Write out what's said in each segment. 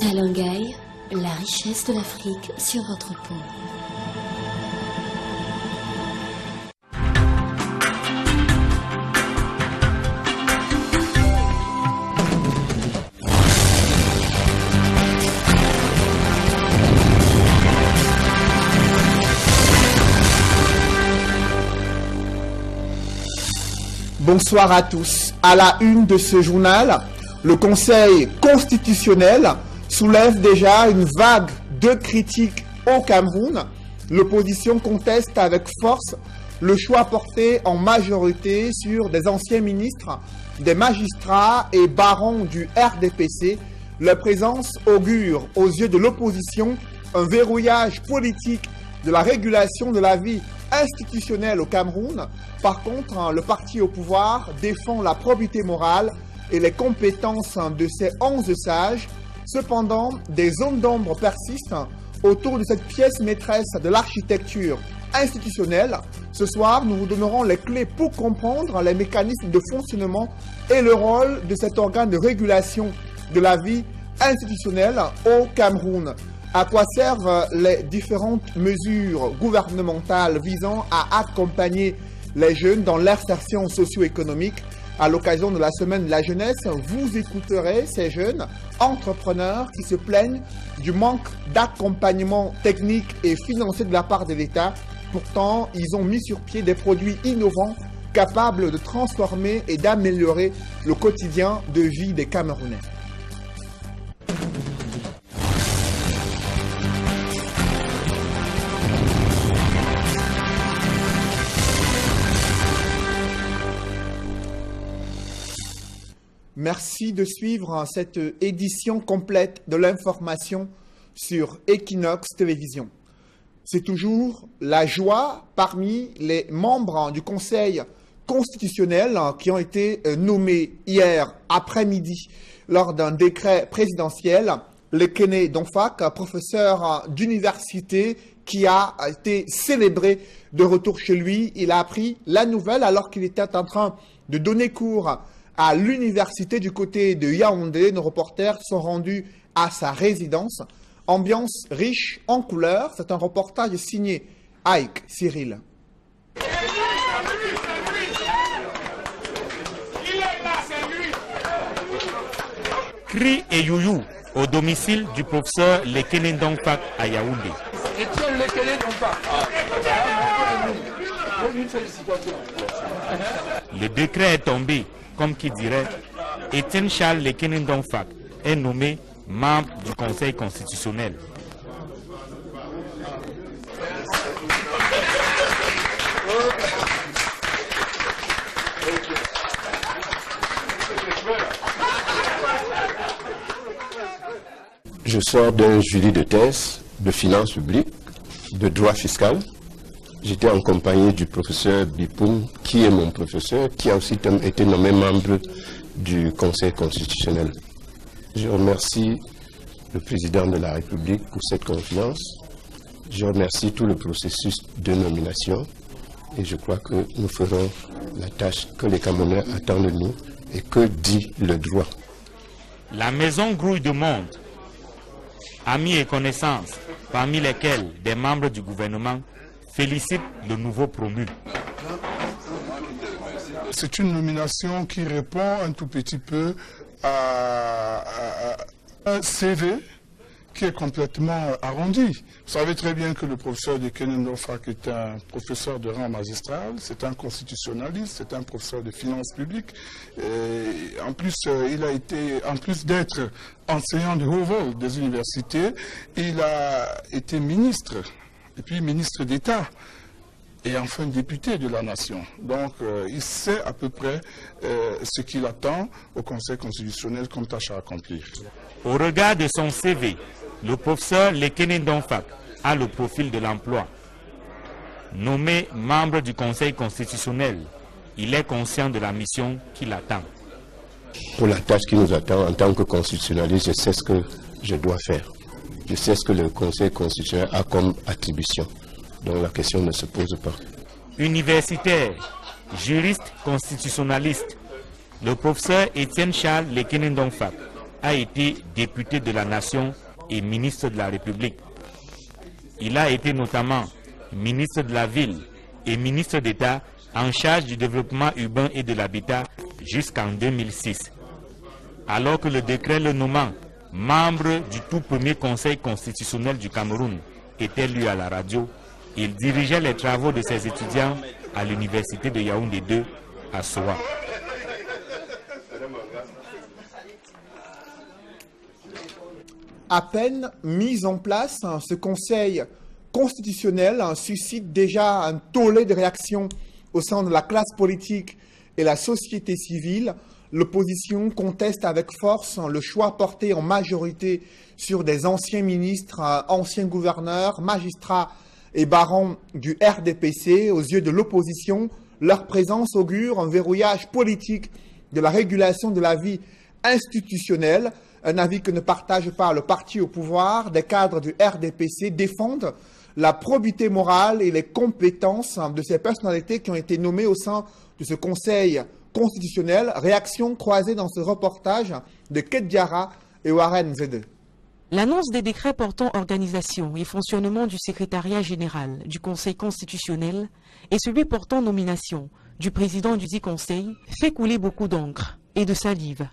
Talongaï, la richesse de l'Afrique sur votre peau. Bonsoir à tous. À la une de ce journal, le Conseil constitutionnel soulève déjà une vague de critiques au Cameroun. L'opposition conteste avec force le choix porté en majorité sur des anciens ministres, des magistrats et barons du RDPC. Leur présence augure aux yeux de l'opposition un verrouillage politique de la régulation de la vie institutionnelle au Cameroun. Par contre, le parti au pouvoir défend la probité morale et les compétences de ses 11 sages. Cependant, des zones d'ombre persistent autour de cette pièce maîtresse de l'architecture institutionnelle. Ce soir, nous vous donnerons les clés pour comprendre les mécanismes de fonctionnement et le rôle de cet organe de régulation de la vie institutionnelle au Cameroun. À quoi servent les différentes mesures gouvernementales visant à accompagner les jeunes dans l'insertion socio-économique? À l'occasion de la semaine de la jeunesse, vous écouterez ces jeunes entrepreneurs qui se plaignent du manque d'accompagnement technique et financier de la part de l'État. Pourtant, ils ont mis sur pied des produits innovants capables de transformer et d'améliorer le quotidien de vie des Camerounais. Merci de suivre cette édition complète de l'information sur Equinox Télévision. C'est toujours la joie parmi les membres du Conseil constitutionnel qui ont été nommés hier après-midi lors d'un décret présidentiel. Lekene Donfak, professeur d'université qui a été célébré de retour chez lui. Il a appris la nouvelle alors qu'il était en train de donner cours à l'université du côté de Yaoundé. Nos reporters sont rendus à sa résidence. Ambiance riche en couleurs. C'est un reportage signé Ike Cyril. Cri et youyou au domicile du professeur Lekene Donfak à Yaoundé. Le décret est tombé. Comme qui dirait, Étienne Charles Lekene Donfak est nommé membre du Conseil constitutionnel. Je sors d'un jury de thèse de finances publiques, de droit fiscal. J'étais en compagnie du professeur Bipoum, qui est mon professeur, qui a aussi été nommé membre du Conseil constitutionnel. Je remercie le président de la République pour cette confiance. Je remercie tout le processus de nomination et je crois que nous ferons la tâche que les Camerounais attendent de nous et que dit le droit. La maison grouille de monde, amis et connaissances, parmi lesquels des membres du gouvernement, félicite le nouveau promu. C'est une nomination qui répond un tout petit peu à un CV qui est complètement arrondi. Vous savez très bien que le professeur Lekene Donfak est un professeur de rang magistral, c'est un constitutionnaliste, c'est un professeur de finances publiques. Et en plus, il a été, en plus d'être enseignant de haut vol des universités, il a été ministre. Et puis ministre d'État, et enfin député de la nation. Donc il sait à peu près ce qu'il attend au Conseil constitutionnel comme tâche à accomplir. Au regard de son CV, le professeur Lekene Donfak a le profil de l'emploi. Nommé membre du Conseil constitutionnel, il est conscient de la mission qui l'attend. Pour la tâche qui nous attend en tant que constitutionnaliste, je sais ce que je dois faire. Je sais ce que le Conseil constitutionnel a comme attribution. Donc la question ne se pose pas. Universitaire, juriste constitutionnaliste, le professeur Étienne Charles Lekene Donfak a été député de la Nation et ministre de la République. Il a été notamment ministre de la Ville et ministre d'État en charge du développement urbain et de l'habitat jusqu'en 2006. Alors que le décret le nommant membre du tout premier Conseil constitutionnel du Cameroun était lu à la radio, il dirigeait les travaux de ses étudiants à l'université de Yaoundé 2 à Soa. À peine mis en place, ce Conseil constitutionnel suscite déjà un tollé de réactions au sein de la classe politique et la société civile. L'opposition conteste avec force le choix porté en majorité sur des anciens ministres, anciens gouverneurs, magistrats et barons du RDPC. Aux yeux de l'opposition, leur présence augure un verrouillage politique de la régulation de la vie institutionnelle, un avis que ne partage pas le parti au pouvoir. Des cadres du RDPC défendent la probité morale et les compétences de ces personnalités qui ont été nommées au sein de ce Conseil constitutionnel. Réaction croisée dans ce reportage de Ket Diarra et Warren Zede. L'annonce des décrets portant organisation et fonctionnement du secrétariat général du Conseil constitutionnel et celui portant nomination du président du dit Conseil fait couler beaucoup d'encre et de salive.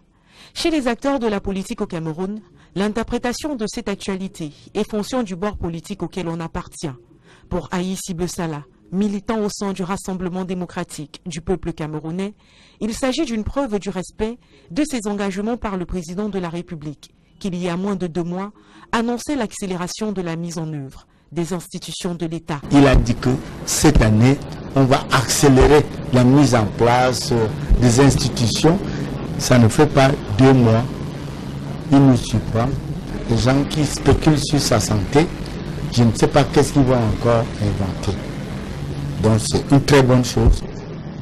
Chez les acteurs de la politique au Cameroun, l'interprétation de cette actualité est fonction du bord politique auquel on appartient. Pour Aïe Sible Salah, militant au sein du Rassemblement démocratique du peuple camerounais, il s'agit d'une preuve du respect de ses engagements par le président de la République, qu'il y a moins de 2 mois, annonçait l'accélération de la mise en œuvre des institutions de l'État. Il a dit que cette année, on va accélérer la mise en place des institutions. Ça ne fait pas 2 mois. Il nous surprend. Les gens qui spéculent sur sa santé, je ne sais pas qu'est-ce qu'ils vont encore inventer. Donc c'est une très bonne chose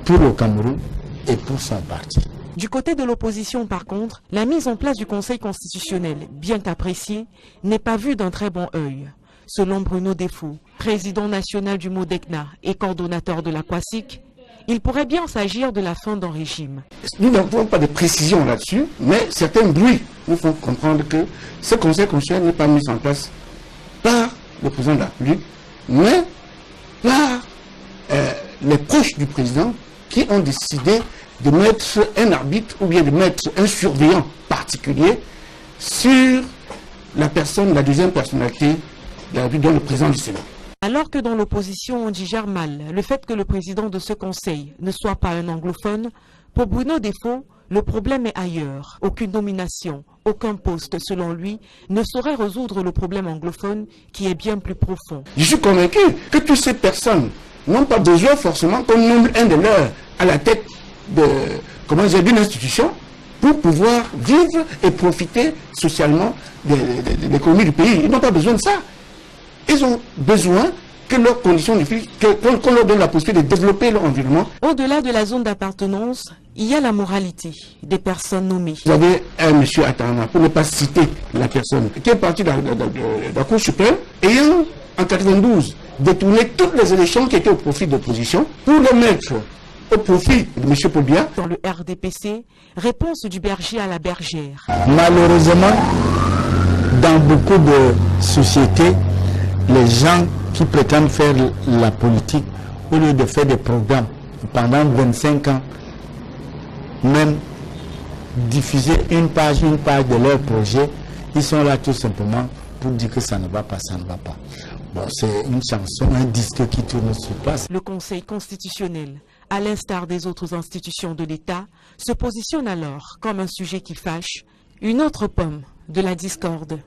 pour le Cameroun et pour son parti. Du côté de l'opposition, par contre, la mise en place du Conseil constitutionnel, bien qu'appréciée, n'est pas vue d'un très bon œil. Selon Bruno Defou, président national du MODECNA et coordonnateur de la COASIC, il pourrait bien s'agir de la fin d'un régime. Nous n'avons pas de précision là-dessus, mais certains bruits nous font comprendre que ce Conseil constitutionnel n'est pas mis en place par le président de la République, mais par les proches du président qui ont décidé de mettre un arbitre ou bien de mettre un surveillant particulier sur la personne, la deuxième personnalité de la République, dont le président du Sénat. Alors que dans l'opposition on digère mal le fait que le président de ce conseil ne soit pas un anglophone, pour Bruno Defou, le problème est ailleurs. Aucune nomination, aucun poste, selon lui, ne saurait résoudre le problème anglophone qui est bien plus profond. Je suis convaincu que toutes ces personnes n'ont pas besoin forcément qu'on nomme un de leurs à la tête d'une institution pour pouvoir vivre et profiter socialement de l'économie du pays. Ils n'ont pas besoin de ça. Ils ont besoin que leurs conditions de vie, qu'on leur donne la possibilité de développer leur environnement. Au-delà de la zone d'appartenance, il y a la moralité des personnes nommées. Vous avez un monsieur Atama, pour ne pas citer la personne, qui est parti de la Cour suprême, ayant en 92 détourné toutes les élections qui étaient au profit de l'opposition pour les mettre au profit de M. Pobia. Dans le RDPC, réponse du berger à la bergère. Malheureusement, dans beaucoup de sociétés, les gens qui prétendent faire la politique, au lieu de faire des programmes pendant 25 ans, même diffuser une page de leur projet, ils sont là tout simplement pour dire que ça ne va pas, ça ne va pas. Bon, c'est une chanson, un disque qui tourne sur place. Le Conseil constitutionnel, à l'instar des autres institutions de l'État, se positionne alors comme un sujet qui fâche, une autre pomme de la discorde.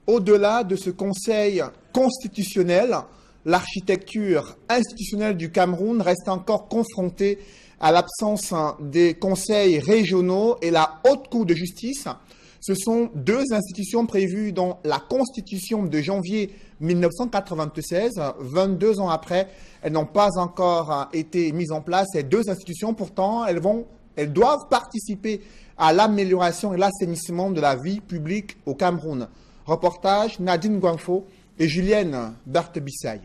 Au-delà de ce Conseil constitutionnel, l'architecture institutionnelle du Cameroun reste encore confrontée à l'absence des conseils régionaux et la Haute Cour de justice. Ce sont 2 institutions prévues dans la Constitution de janvier 1996. 22 ans après, elles n'ont pas encore été mises en place. Ces 2 institutions, pourtant, elles doivent participer à l'amélioration et l'assainissement de la vie publique au Cameroun. Reportage Nadine Guangfo et Julienne Berthe-Bissaye.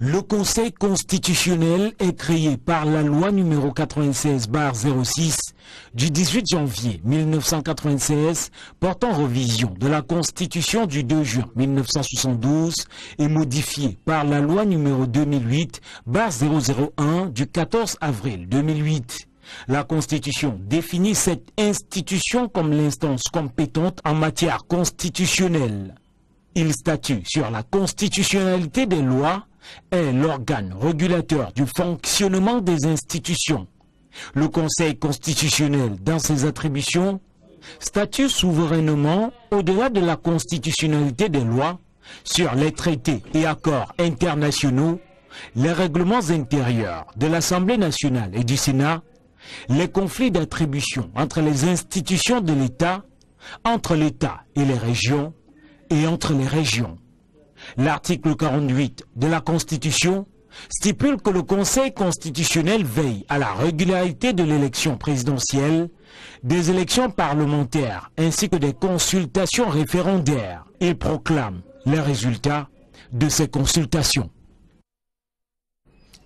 Le Conseil constitutionnel est créé par la loi numéro 96/06 du 18 janvier 1996 portant révision de la Constitution du 2 juin 1972 et modifiée par la loi numéro 2008/001 du 14 avril 2008. La Constitution définit cette institution comme l'instance compétente en matière constitutionnelle. Il statue sur la constitutionnalité des lois, est l'organe régulateur du fonctionnement des institutions. Le Conseil constitutionnel, dans ses attributions, statue souverainement, au-delà de la constitutionnalité des lois, sur les traités et accords internationaux, les règlements intérieurs de l'Assemblée nationale et du Sénat, les conflits d'attribution entre les institutions de l'État, entre l'État et les régions, et entre les régions. L'article 48 de la Constitution stipule que le Conseil constitutionnel veille à la régularité de l'élection présidentielle, des élections parlementaires ainsi que des consultations référendaires. Il proclame les résultats de ces consultations.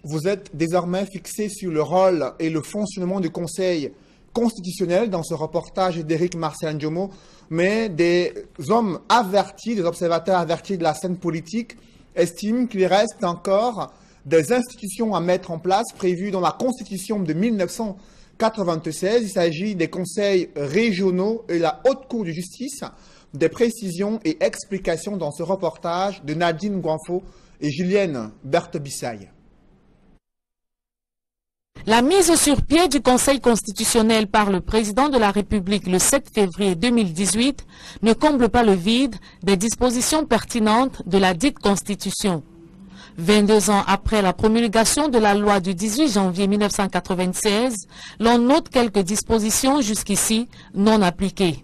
Vous êtes désormais fixé sur le rôle et le fonctionnement du Conseil constitutionnel dans ce reportage d'Éric Marcel Ndjomo, mais des hommes avertis, des observateurs avertis de la scène politique estiment qu'il reste encore des institutions à mettre en place prévues dans la Constitution de 1996. Il s'agit des conseils régionaux et la Haute Cour de justice. Des précisions et explications dans ce reportage de Nadine Guanfo et Julienne Berthe-Bissaille. La mise sur pied du Conseil constitutionnel par le président de la République le 7 février 2018 ne comble pas le vide des dispositions pertinentes de la dite Constitution. 22 ans après la promulgation de la loi du 18 janvier 1996, l'on note quelques dispositions jusqu'ici non appliquées.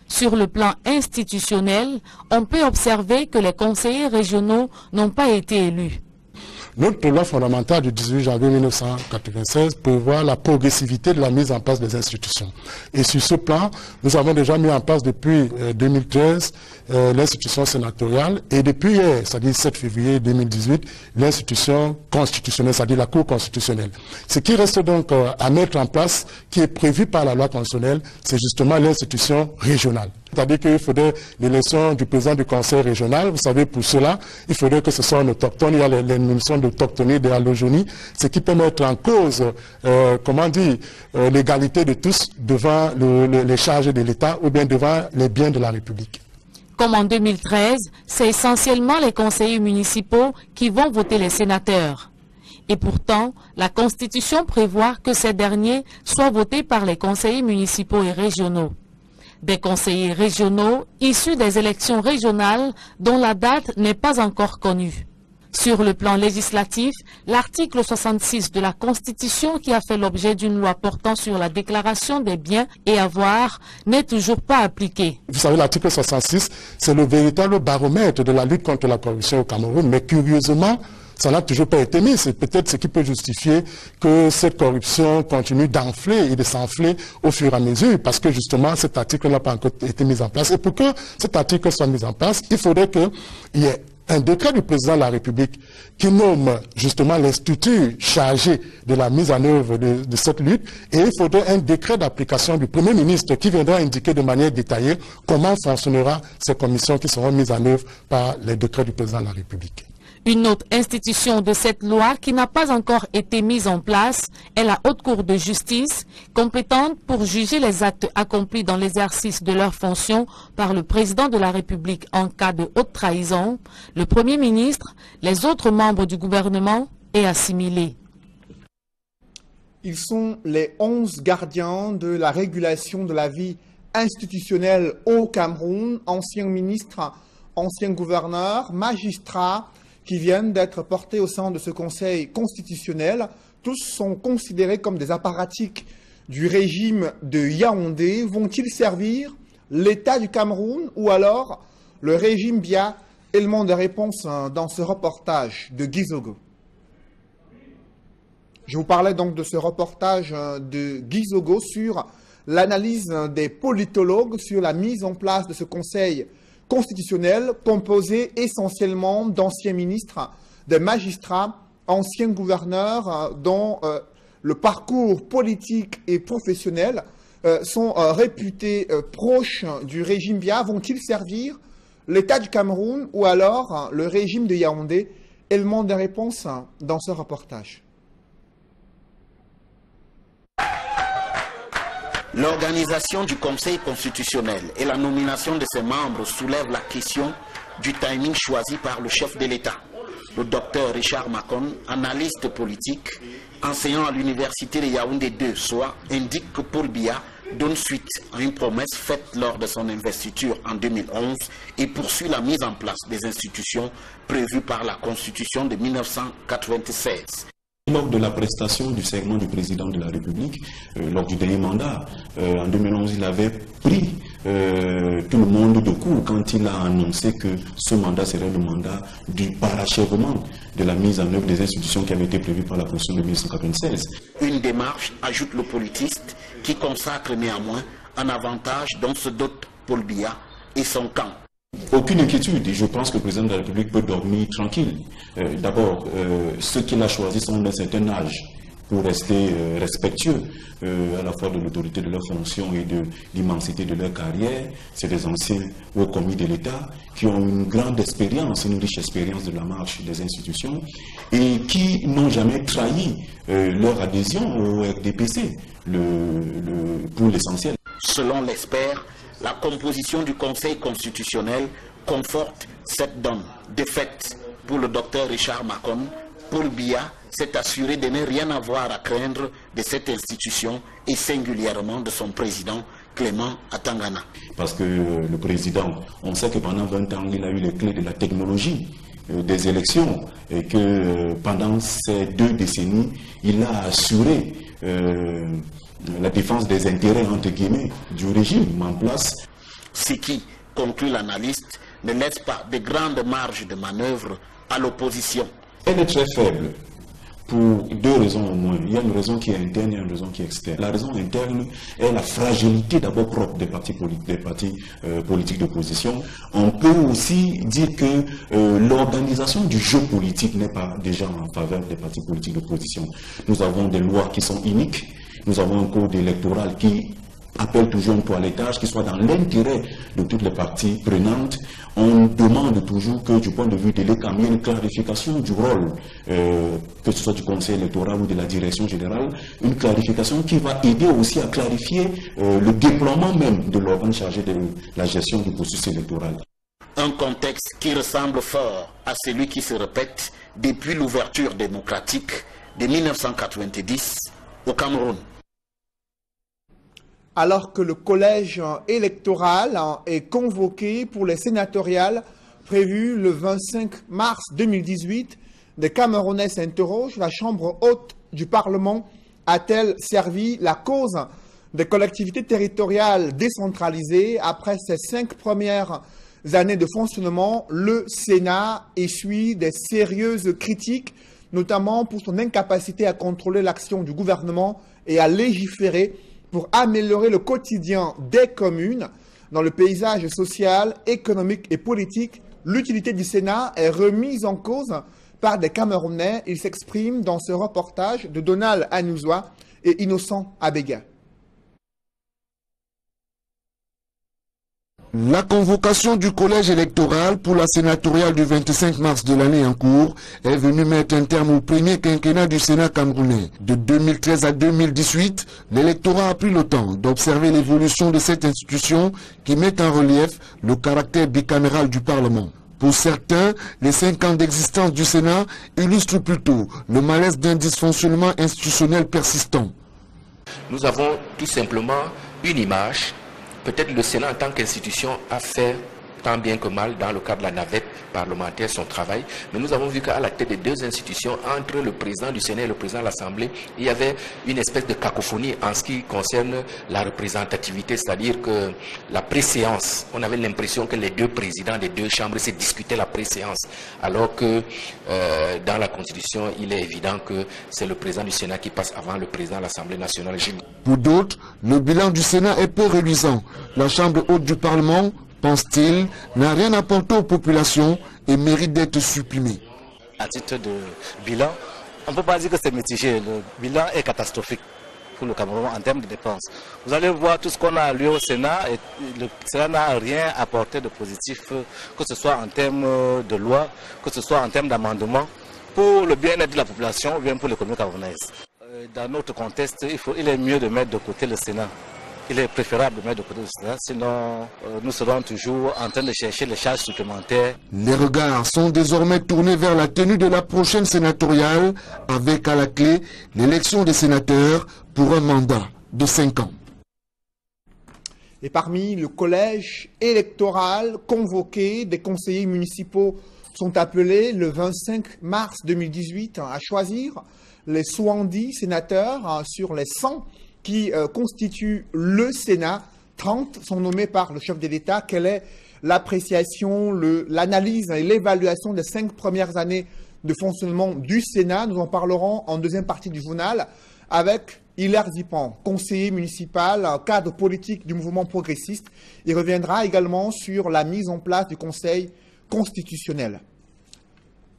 Sur le plan institutionnel, on peut observer que les conseillers régionaux n'ont pas été élus. Notre loi fondamentale du 18 janvier 1996 prévoit la progressivité de la mise en place des institutions. Et sur ce plan, nous avons déjà mis en place depuis 2013 l'institution sénatoriale et depuis hier, c'est-à-dire 7 février 2018, l'institution constitutionnelle, c'est-à-dire la Cour constitutionnelle. Ce qui reste donc à mettre en place, qui est prévu par la loi constitutionnelle, c'est justement l'institution régionale. C'est-à-dire qu'il faudrait l'élection du président du conseil régional. Vous savez, pour cela, il faudrait que ce soit un autochtone. Il y a les notions d'autochtonie, de allojonie, ce qui peut mettre en cause, l'égalité de tous devant les charges de l'État ou bien devant les biens de la République. Comme en 2013, c'est essentiellement les conseillers municipaux qui vont voter les sénateurs. Et pourtant, la Constitution prévoit que ces derniers soient votés par les conseillers municipaux et régionaux. Des conseillers régionaux issus des élections régionales dont la date n'est pas encore connue. Sur le plan législatif, l'article 66 de la Constitution qui a fait l'objet d'une loi portant sur la déclaration des biens et avoirs n'est toujours pas appliqué. Vous savez, l'article 66, c'est le véritable baromètre de la lutte contre la corruption au Cameroun, mais curieusement, ça n'a toujours pas été mis. C'est peut-être ce qui peut justifier que cette corruption continue d'enfler et de s'enfler au fur et à mesure, parce que justement cet article n'a pas encore été mis en place. Et pour que cet article soit mis en place, il faudrait qu'il y ait un décret du président de la République qui nomme justement les structures chargées de la mise en œuvre de cette lutte, et il faudrait un décret d'application du Premier ministre qui viendra indiquer de manière détaillée comment fonctionnera ces commissions qui seront mises en œuvre par les décrets du président de la République. Une autre institution de cette loi qui n'a pas encore été mise en place est la Haute Cour de justice, compétente pour juger les actes accomplis dans l'exercice de leurs fonctions par le président de la République en cas de haute trahison, le Premier ministre, les autres membres du gouvernement et assimilés. Ils sont les 11 gardiens de la régulation de la vie institutionnelle au Cameroun, anciens ministres, anciens gouverneurs, magistrats, qui viennent d'être portés au sein de ce Conseil constitutionnel. Tous sont considérés comme des apparatchiks du régime de Yaoundé. Vont-ils servir l'État du Cameroun ou alors le régime Biya? Élément de réponse dans ce reportage de Guy Zogo. Je vous parlais donc de ce reportage de Guy Zogo sur l'analyse des politologues sur la mise en place de ce Conseil constitutionnel composé essentiellement d'anciens ministres des magistrats, anciens gouverneurs dont le parcours politique et professionnel sont réputés proches du régime Biya. Vont-ils servir l'État du Cameroun ou alors le régime de Yaoundé? Élément de réponse dans ce reportage. L'organisation du Conseil constitutionnel et la nomination de ses membres soulèvent la question du timing choisi par le chef de l'État. Le docteur Richard Macon, analyste politique, enseignant à l'université de Yaoundé 2, soit, indique que Paul Biya donne suite à une promesse faite lors de son investiture en 2011 et poursuit la mise en place des institutions prévues par la Constitution de 1996. Lors de la prestation du serment du président de la République, lors du dernier mandat, en 2011, il avait pris tout le monde de court quand il a annoncé que ce mandat serait le mandat du parachèvement de la mise en œuvre des institutions qui avaient été prévues par la Constitution de 1996. Une démarche, ajoute le politiste, qui consacre néanmoins un avantage dont se dote Paul Biya et son camp. Aucune inquiétude, et je pense que le président de la République peut dormir tranquille. D'abord, ceux qu'il a choisis sont d'un certain âge pour rester respectueux à la fois de l'autorité de leur fonction et de l'immensité de leur carrière. C'est des anciens hauts commis de l'État qui ont une grande expérience, une riche expérience de la marche des institutions et qui n'ont jamais trahi leur adhésion au RDPC, pour l'essentiel. Selon l'expert, la composition du Conseil constitutionnel conforte cette donne. De fait, pour le docteur Richard Macon, Paul Biya s'est assuré de ne rien avoir à craindre de cette institution et singulièrement de son président Clément Atangana. Parce que le président, on sait que pendant 20 ans, il a eu les clés de la technologie des élections et que pendant ces 2 décennies, il a assuré la défense des intérêts, entre guillemets, du régime en place. Ce qui, conclut l'analyste, ne laisse pas de grandes marges de manœuvre à l'opposition. Elle est très faible pour 2 raisons au moins. Il y a une raison qui est interne et une raison qui est externe. La raison interne est la fragilité d'abord propre des partis politiques d'opposition. On peut aussi dire que l'organisation du jeu politique n'est pas déjà en faveur des partis politiques d'opposition. Nous avons des lois qui sont iniques. Nous avons un code électoral qui appelle toujours un toilettage qui soit dans l'intérêt de toutes les parties prenantes. On demande toujours que du point de vue de l'État, il y ait une clarification du rôle, que ce soit du Conseil électoral ou de la direction générale, une clarification qui va aider aussi à clarifier le déploiement même de l'organe chargé de la gestion du processus électoral. Un contexte qui ressemble fort à celui qui se répète depuis l'ouverture démocratique de 1990 au Cameroun. Alors que le collège électoral est convoqué pour les sénatoriales prévues le 25 mars 2018, des Camerounais s'interrogent, la Chambre haute du Parlement a-t-elle servi la cause des collectivités territoriales décentralisées? Après ces 5 premières années de fonctionnement, le Sénat essuie des sérieuses critiques, notamment pour son incapacité à contrôler l'action du gouvernement et à légiférer pour améliorer le quotidien des communes. Dans le paysage social, économique et politique, l'utilité du Sénat est remise en cause par des Camerounais. Ils s'expriment dans ce reportage de Donald Anouzoua et Innocent Abega. La convocation du collège électoral pour la sénatoriale du 25 mars de l'année en cours est venue mettre un terme au premier quinquennat du Sénat camerounais. De 2013 à 2018, l'électorat a pris le temps d'observer l'évolution de cette institution qui met en relief le caractère bicaméral du Parlement. Pour certains, les 5 ans d'existence du Sénat illustrent plutôt le malaise d'un dysfonctionnement institutionnel persistant. Nous avons tout simplement une image. Peut-être le Sénat en tant qu'institution a fait tant bien que mal dans le cadre de la navette parlementaire son travail, mais nous avons vu qu'à la tête des 2 institutions, entre le président du Sénat et le président de l'Assemblée, il y avait une espèce de cacophonie en ce qui concerne la représentativité, c'est-à-dire que la préséance, on avait l'impression que les 2 présidents des 2 chambres se discutaient la préséance, alors que dans la Constitution, il est évident que c'est le président du Sénat qui passe avant le président de l'Assemblée nationale. Pour d'autres, le bilan du Sénat est peu reluisant. La Chambre haute du Parlement, pense-t-il, n'a rien apporté aux populations et mérite d'être supprimé. à titre de bilan, on ne peut pas dire que c'est mitigé. Le bilan est catastrophique pour le Cameroun en termes de dépenses. Vous allez voir tout ce qu'on a lu au Sénat et le Sénat n'a rien apporté de positif, que ce soit en termes de loi, que ce soit en termes d'amendement, pour le bien-être de la population ou bien pour l'économie camerounaise. Dans notre contexte, il est mieux de mettre de côté le Sénat. Il est préférable de mettre de côté le Sénat, sinon nous serons toujours en train de chercher les charges supplémentaires. Les regards sont désormais tournés vers la tenue de la prochaine sénatoriale, avec à la clé l'élection des sénateurs pour un mandat de 5 ans. Et parmi le collège électoral convoqué, des conseillers municipaux sont appelés le 25 mars 2018 à choisir les 70 sénateurs sur les 100 qui constituent le Sénat. 30 sont nommés par le chef de l'État. Quelle est l'appréciation, l'analyse et l'évaluation des 5 premières années de fonctionnement du Sénat? Nous en parlerons en deuxième partie du journal avec Hilaire Zipan, conseiller municipal, cadre politique du mouvement progressiste. Il reviendra également sur la mise en place du Conseil constitutionnel.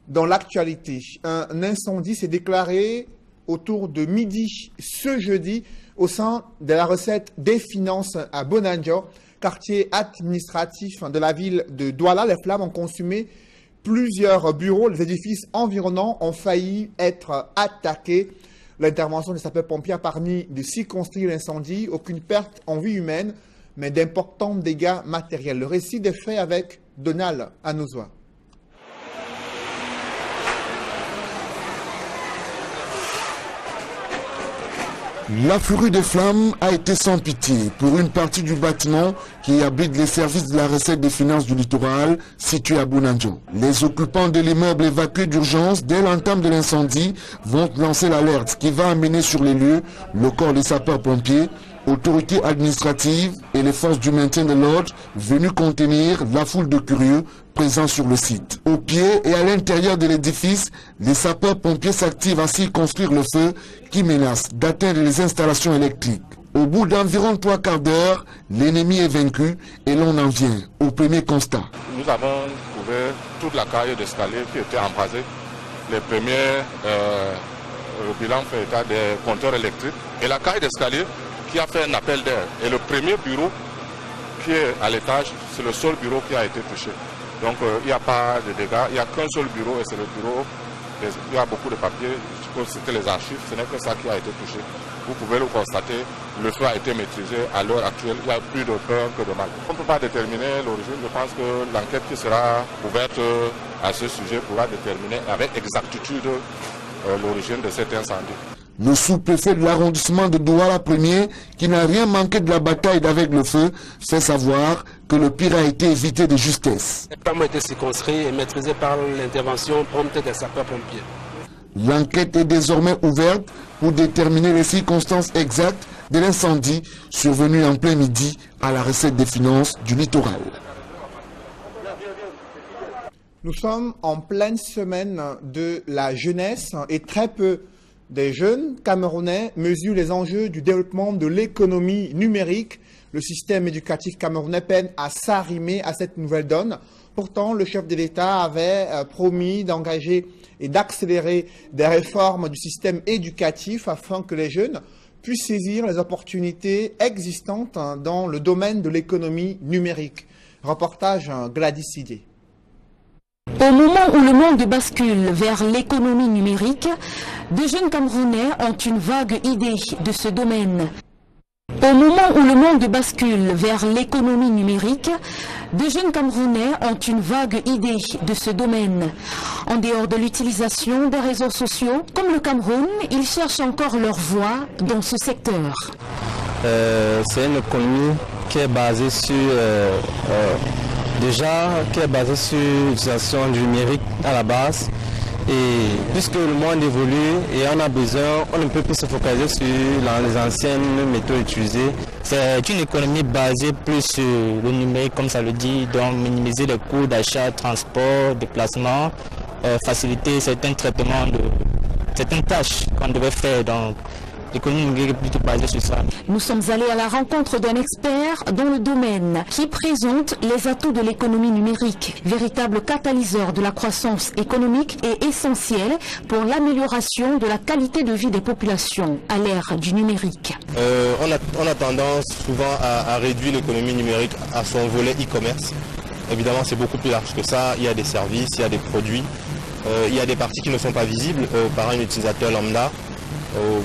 Dans l'actualité, un incendie s'est déclaré autour de midi ce jeudi au sein de la recette des finances à Bonanjo, quartier administratif de la ville de Douala. Les flammes ont consumé plusieurs bureaux. Les édifices environnants ont failli être attaqués. L'intervention des sapeurs-pompiers a permis de circonscrire l'incendie. Aucune perte en vie humaine, mais d'importants dégâts matériels. Le récit des faits avec Donald Anozoa. La furie des flammes a été sans pitié pour une partie du bâtiment qui abrite les services de la recette des finances du littoral situé à Bonanjo. Les occupants de l'immeuble évacués d'urgence dès l'entame de l'incendie vont lancer l'alerte qui va amener sur les lieux le corps des sapeurs-pompiers, autorités administratives et les forces du maintien de l'ordre venues contenir la foule de curieux présents sur le site. Au pied et à l'intérieur de l'édifice, les sapeurs-pompiers s'activent à circonscrire le feu qui menace d'atteindre les installations électriques. Au bout d'environ 3 quarts d'heure, l'ennemi est vaincu et l'on en vient au premier constat. Nous avons trouvé toute la carrière d'escalier qui était embrasée. Les premiers bilans fait état des compteurs électriques et la carrière d'escalier qui a fait un appel d'air. Et le premier bureau qui est à l'étage, c'est le seul bureau qui a été touché. Donc il n'y a pas de dégâts, il n'y a qu'un seul bureau et c'est le bureau, il y a beaucoup de papiers, je suppose que c'était les archives, ce n'est que ça qui a été touché. Vous pouvez le constater, le feu a été maîtrisé à l'heure actuelle, il y a plus de peur que de mal. On ne peut pas déterminer l'origine, je pense que l'enquête qui sera ouverte à ce sujet pourra déterminer avec exactitude l'origine de cet incendie. Le sous-préfet de l'arrondissement de Douala 1er, qui n'a rien manqué de la bataille avec le feu, fait savoir que le pire a été évité de justesse. Les flammes ont été circonscrites et maîtrisées par l'intervention prompte des sapeurs-pompiers. L'enquête est désormais ouverte pour déterminer les circonstances exactes de l'incendie survenu en plein midi à la recette des finances du littoral. Nous sommes en pleine semaine de la jeunesse et très peu des jeunes Camerounais mesurent les enjeux du développement de l'économie numérique. Le système éducatif camerounais peine à s'arrimer à cette nouvelle donne. Pourtant, le chef de l'État avait promis d'engager et d'accélérer des réformes du système éducatif afin que les jeunes puissent saisir les opportunités existantes dans le domaine de l'économie numérique. Reportage Gladys Sidé. Au moment où le monde bascule vers l'économie numérique, de jeunes Camerounais ont une vague idée de ce domaine. Au moment où le monde bascule vers l'économie numérique, de jeunes Camerounais ont une vague idée de ce domaine. En dehors de l'utilisation des réseaux sociaux, comme le Cameroun, ils cherchent encore leur voie dans ce secteur. C'est une économie qui est basée sur... qui est basé sur l'utilisation du numérique à la base. Et puisque le monde évolue et on a besoin, on ne peut plus se focaliser sur les anciennes méthodes utilisées. C'est une économie basée plus sur le numérique, comme ça le dit, donc minimiser les coûts d'achat, transport, déplacement, faciliter certains traitements de certaines tâches qu'on devait faire. Donc l'économie numérique est plutôt basée sur ça. Nous sommes allés à la rencontre d'un expert dans le domaine qui présente les atouts de l'économie numérique. Véritable catalyseur de la croissance économique et essentiel pour l'amélioration de la qualité de vie des populations à l'ère du numérique. On a tendance souvent à réduire l'économie numérique à son volet e-commerce. Évidemment, c'est beaucoup plus large que ça. Il y a des services, il y a des produits, il y a des parties qui ne sont pas visibles par un utilisateur lambda.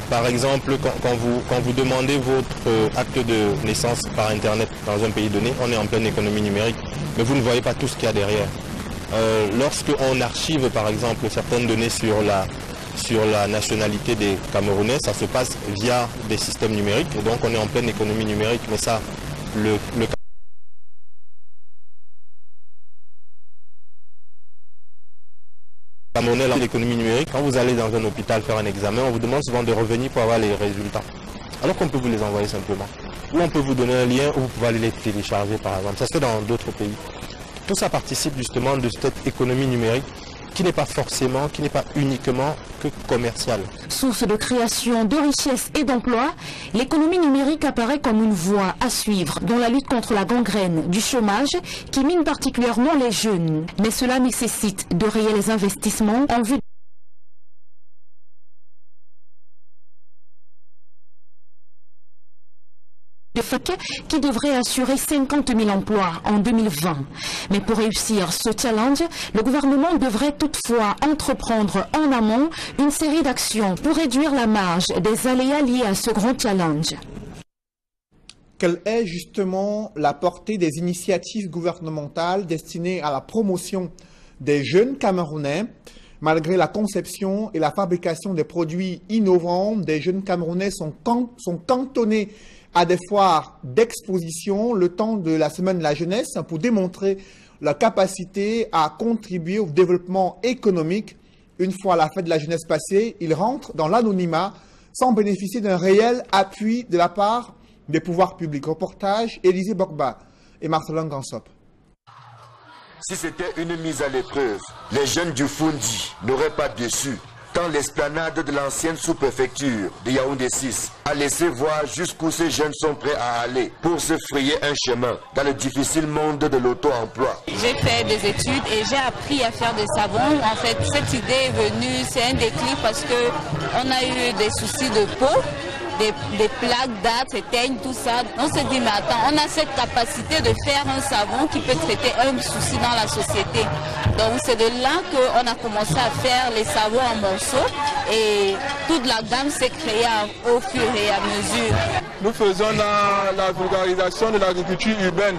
Par exemple, quand vous demandez votre acte de naissance par Internet dans un pays donné, on est en pleine économie numérique, mais vous ne voyez pas tout ce qu'il y a derrière. Lorsqu'on archive, par exemple, certaines données sur la nationalité des Camerounais, ça se passe via des systèmes numériques, et donc on est en pleine économie numérique, mais ça, le Camerounais, l'économie numérique, quand vous allez dans un hôpital faire un examen, on vous demande souvent de revenir pour avoir les résultats. Alors qu'on peut vous les envoyer simplement. Ou on peut vous donner un lien où vous pouvez aller les télécharger par exemple. Ça se fait dans d'autres pays. Tout ça participe justement de cette économie numérique qui n'est pas forcément, qui n'est pas uniquement que commerciale. Source de création de richesses et d'emplois, l'économie numérique apparaît comme une voie à suivre dans la lutte contre la gangrène du chômage qui mine particulièrement les jeunes. Mais cela nécessite de réels investissements en vue de FAC qui devrait assurer 50 000 emplois en 2020. Mais pour réussir ce challenge, le gouvernement devrait toutefois entreprendre en amont une série d'actions pour réduire la marge des aléas liés à ce grand challenge. Quelle est justement la portée des initiatives gouvernementales destinées à la promotion des jeunes Camerounais? Malgré la conception et la fabrication des produits innovants, des jeunes Camerounais sont cantonnés à des foires d'exposition le temps de la semaine de la jeunesse pour démontrer leur capacité à contribuer au développement économique. Une fois la fête de la jeunesse passée, ils rentrent dans l'anonymat sans bénéficier d'un réel appui de la part des pouvoirs publics. Reportage Élisée Bokba et Marcelin Gansop. Si c'était une mise à l'épreuve, les jeunes du Fundi n'auraient pas déçu. Tant l'esplanade de l'ancienne sous-préfecture de Yaoundé 6 a laissé voir jusqu'où ces jeunes sont prêts à aller pour se frayer un chemin dans le difficile monde de l'auto-emploi. J'ai fait des études et j'ai appris à faire des savons. En fait, cette idée est venue, c'est un déclic parce qu'on a eu des soucis de peau. Des plaques d'art, s'éteignent, tout ça. On se dit, mais attends, on a cette capacité de faire un savon qui peut traiter un souci dans la société. Donc c'est de là qu'on a commencé à faire les savons en morceaux et toute la gamme s'est créée au fur et à mesure. Nous faisons la vulgarisation de l'agriculture urbaine,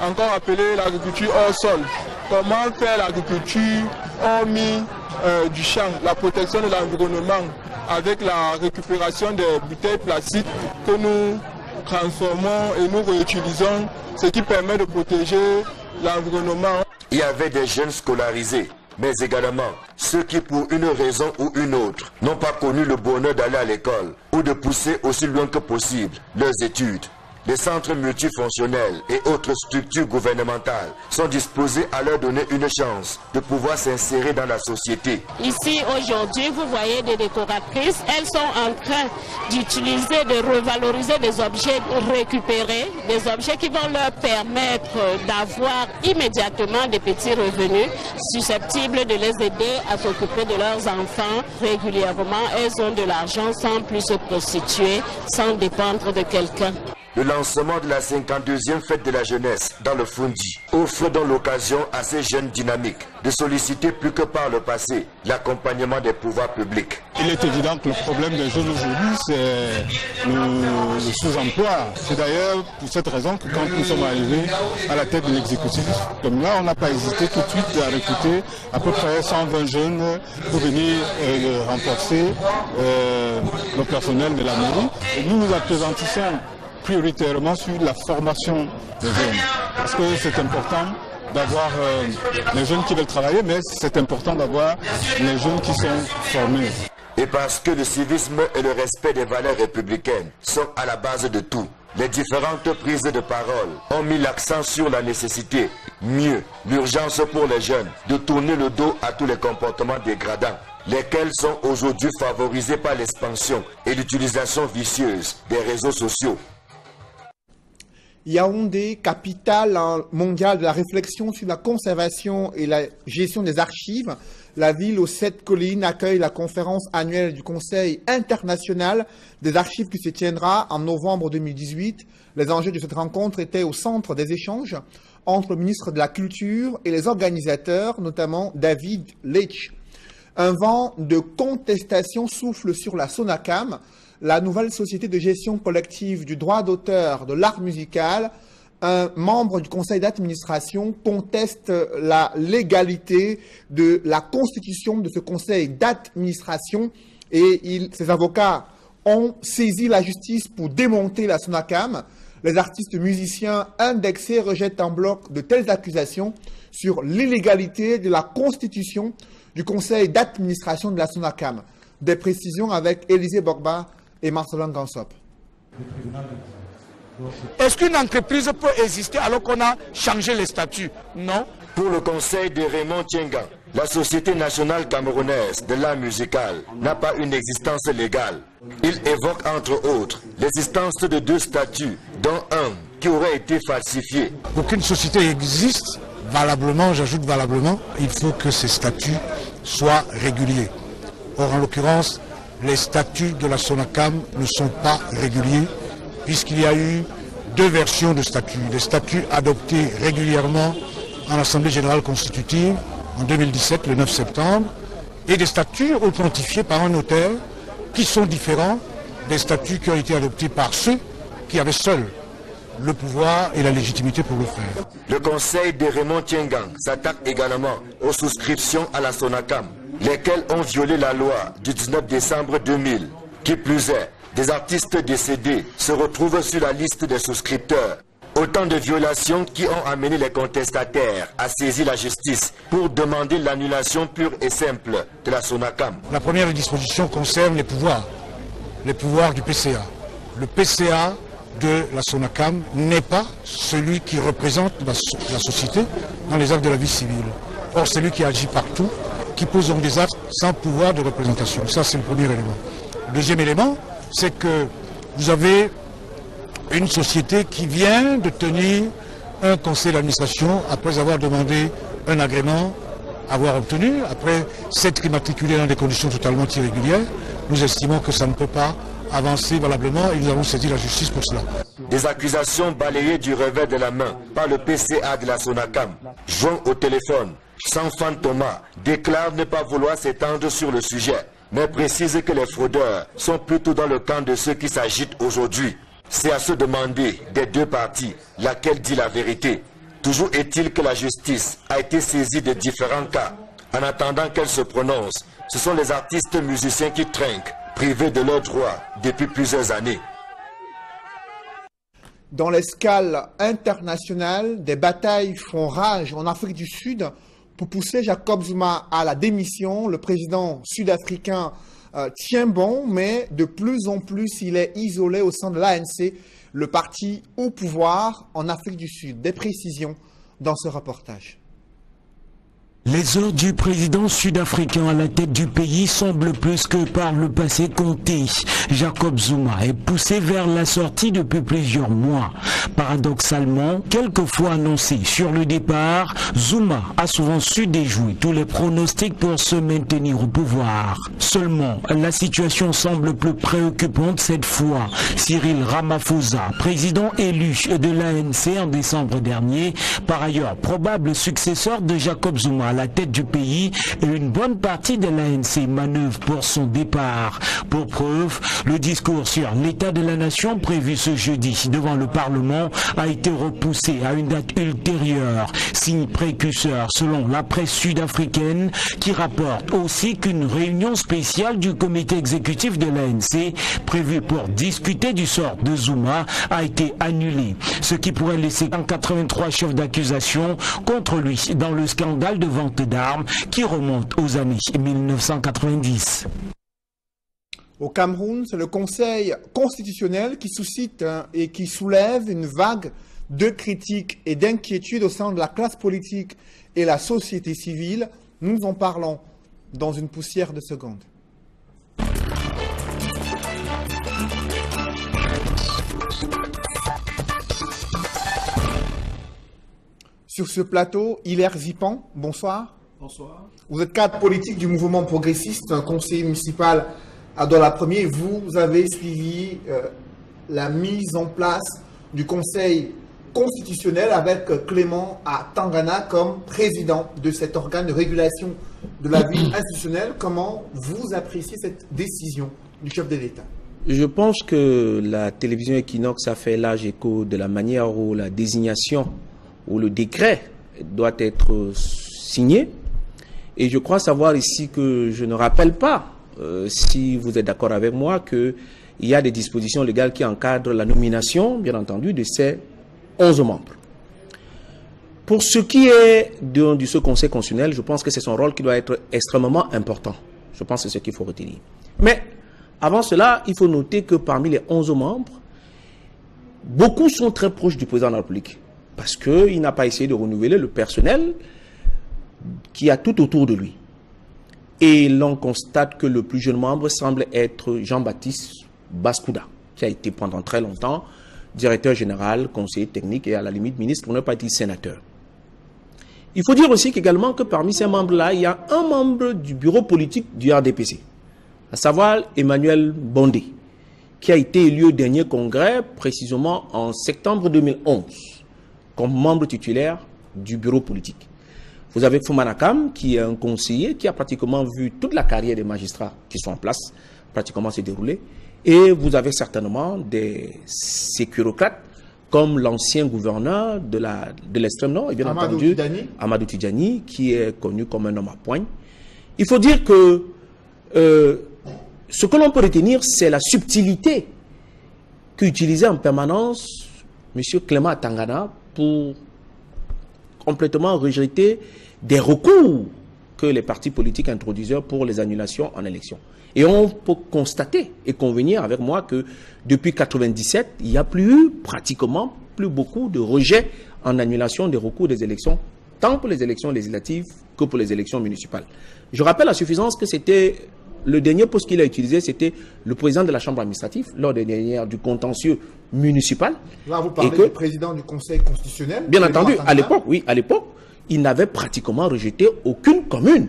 encore appelée l'agriculture hors sol. Comment faire l'agriculture hormis du champ, la protection de l'environnement, avec la récupération des bouteilles plastiques que nous transformons et nous réutilisons, ce qui permet de protéger l'environnement. Il y avait des jeunes scolarisés, mais également ceux qui, pour une raison ou une autre, n'ont pas connu le bonheur d'aller à l'école ou de pousser aussi loin que possible leurs études. Les centres multifonctionnels et autres structures gouvernementales sont disposés à leur donner une chance de pouvoir s'insérer dans la société. Ici, aujourd'hui, vous voyez des décoratrices. Elles sont en train d'utiliser, de revaloriser des objets récupérés, des objets qui vont leur permettre d'avoir immédiatement des petits revenus susceptibles de les aider à s'occuper de leurs enfants régulièrement. Elles ont de l'argent sans plus se prostituer, sans dépendre de quelqu'un. Le lancement de la 52e fête de la jeunesse dans le Fundi offre donc l'occasion à ces jeunes dynamiques de solliciter plus que par le passé l'accompagnement des pouvoirs publics. Il est évident que le problème des jeunes aujourd'hui, c'est le sous-emploi. C'est d'ailleurs pour cette raison que quand nous sommes arrivés à la tête de l'exécutif, comme là, on n'a pas hésité tout de suite à recruter à peu près 120 jeunes pour venir renforcer le personnel de la mairie. Et nous nous appesantissons prioritairement sur la formation des jeunes. Parce que c'est important d'avoir les jeunes qui veulent travailler, mais c'est important d'avoir les jeunes qui sont formés. Et parce que le civisme et le respect des valeurs républicaines sont à la base de tout, les différentes prises de parole ont mis l'accent sur la nécessité, mieux, l'urgence pour les jeunes de tourner le dos à tous les comportements dégradants lesquels sont aujourd'hui favorisés par l'expansion et l'utilisation vicieuse des réseaux sociaux. Yaoundé, capitale mondiale de la réflexion sur la conservation et la gestion des archives, la ville aux 7 collines accueille la conférence annuelle du Conseil international des archives qui se tiendra en novembre 2018. Les enjeux de cette rencontre étaient au centre des échanges entre le ministre de la Culture et les organisateurs, notamment David Leitch. Un vent de contestation souffle sur la Sonacam, la nouvelle société de gestion collective du droit d'auteur de l'art musical. Un membre du conseil d'administration conteste la légalité de la constitution de ce conseil d'administration et ses avocats ont saisi la justice pour démonter la Sonacam. Les artistes musiciens indexés rejettent en bloc de telles accusations sur l'illégalité de la constitution du conseil d'administration de la Sonacam. Des précisions avec Élisée Bogba et Marcelin Gansop. Est-ce qu'une entreprise peut exister alors qu'on a changé les statuts? Non. Pour le conseil de Raymond Tienga, la Société nationale camerounaise de l'art musical n'a pas une existence légale. Il évoque entre autres l'existence de 2 statuts, dont un qui aurait été falsifié. Pour qu'une société existe valablement, j'ajoute valablement, il faut que ces statuts soient réguliers. Or, en l'occurrence, les statuts de la Sonacam ne sont pas réguliers, puisqu'il y a eu 2 versions de statuts. Des statuts adoptés régulièrement en Assemblée générale constitutive en 2017, le 9 septembre, et des statuts authentifiés par un notaire qui sont différents des statuts qui ont été adoptés par ceux qui avaient seuls le pouvoir et la légitimité pour le faire. Le conseil de Raymond Tiengang s'attaque également aux souscriptions à la Sonacam, lesquelles ont violé la loi du 19 décembre 2000. Qui plus est, des artistes décédés se retrouvent sur la liste des souscripteurs. Autant de violations qui ont amené les contestataires à saisir la justice pour demander l'annulation pure et simple de la Sonacam. La première disposition concerne les pouvoirs du PCA. Le PCA de la Sonacam n'est pas celui qui représente la société dans les actes de la vie civile. Or, c'est lui qui agit partout, qui pose donc des actes sans pouvoir de représentation. Ça, c'est le premier élément. Le deuxième élément, c'est que vous avez une société qui vient de tenir un conseil d'administration après avoir demandé un agrément, avoir obtenu, après s'être immatriculé dans des conditions totalement irrégulières. Nous estimons que ça ne peut pas avancer valablement et nous avons saisi la justice pour cela. Des accusations balayées du revers de la main par le PCA de la Sonacam. Joint au téléphone, Sanfan Thomas déclare ne pas vouloir s'étendre sur le sujet, mais précise que les fraudeurs sont plutôt dans le camp de ceux qui s'agitent aujourd'hui. C'est à se demander des 2 parties laquelle dit la vérité. Toujours est-il que la justice a été saisie de différents cas. En attendant qu'elle se prononce, ce sont les artistes musiciens qui trinquent, privés de leurs droits depuis plusieurs années. Dans l'escale internationale, des batailles font rage en Afrique du Sud pour pousser Jacob Zuma à la démission. Le président sud-africain tient bon, mais de plus en plus, il est isolé au sein de l'ANC, le parti au pouvoir en Afrique du Sud. Des précisions dans ce reportage. Les heures du président sud-africain à la tête du pays semblent plus que par le passé compter. Jacob Zuma est poussé vers la sortie depuis plusieurs mois. Paradoxalement, quelquefois annoncé sur le départ, Zuma a souvent su déjouer tous les pronostics pour se maintenir au pouvoir. Seulement, la situation semble plus préoccupante cette fois. Cyril Ramaphosa, président élu de l'ANC en décembre dernier, par ailleurs probable successeur de Jacob Zuma à la tête du pays, et une bonne partie de l'ANC manœuvre pour son départ. Pour preuve, le discours sur l'état de la nation prévu ce jeudi devant le Parlement a été repoussé à une date ultérieure, signe précurseur selon la presse sud-africaine qui rapporte aussi qu'une réunion spéciale du comité exécutif de l'ANC prévue pour discuter du sort de Zuma a été annulée, ce qui pourrait laisser 83 chefs d'accusation contre lui dans le scandale de vente d'armes qui remonte aux années 1990. Au Cameroun, c'est le Conseil constitutionnel qui suscite et qui soulève une vague de critiques et d'inquiétudes au sein de la classe politique et la société civile. Nous en parlons dans une poussière de secondes. Sur ce plateau, Hilaire Zipan, bonsoir. Bonsoir. Vous êtes cadre politique du mouvement progressiste, un conseiller municipal à Douala-Premier. Vous avez suivi la mise en place du Conseil constitutionnel avec Clément à Tangana comme président de cet organe de régulation de la vie institutionnelle. Comment vous appréciez cette décision du chef de l'État? Je pense que la télévision Equinox a fait large écho de la manière où la désignation où le décret doit être signé. Et je crois savoir ici que je ne rappelle pas, si vous êtes d'accord avec moi, qu'il y a des dispositions légales qui encadrent la nomination, bien entendu, de ces 11 membres. Pour ce qui est de ce Conseil constitutionnel, je pense que c'est son rôle qui doit être extrêmement important. Je pense que c'est ce qu'il faut retenir. Mais avant cela, il faut noter que parmi les 11 membres, beaucoup sont très proches du président de la République. Parce qu'il n'a pas essayé de renouveler le personnel qui a tout autour de lui. Et l'on constate que le plus jeune membre semble être Jean-Baptiste Baskouda, qui a été pendant très longtemps directeur général, conseiller technique et à la limite ministre, pour ne pas dire sénateur. Il faut dire aussi qu'également que parmi ces membres-là, il y a un membre du bureau politique du RDPC, à savoir Emmanuel Bondé, qui a été élu au dernier congrès, précisément en septembre 2011. Comme membre titulaire du bureau politique. Vous avez Foumanakam, qui est un conseiller qui a pratiquement vu toute la carrière des magistrats qui sont en place pratiquement se dérouler. Et vous avez certainement des sécurocrates comme l'ancien gouverneur de l'extrême nord, et bien entendu Amadou Tidjani, qui est connu comme un homme à poigne. Il faut dire que ce que l'on peut retenir, c'est la subtilité qu'utilisait en permanence M. Clément Tangana pour complètement rejeter des recours que les partis politiques introduisaient pour les annulations en élection. Et on peut constater et convenir avec moi que depuis 1997, il n'y a pratiquement plus beaucoup de rejets en annulation des recours des élections, tant pour les élections législatives que pour les élections municipales. Je rappelle à suffisance que c'était le dernier poste qu'il a utilisé, c'était le président de la Chambre administrative lors des dernières du contentieux municipal. Là, vous parlez du président du Conseil constitutionnel. Bien entendu, à l'époque, oui, à l'époque, il n'avait pratiquement rejeté aucune commune,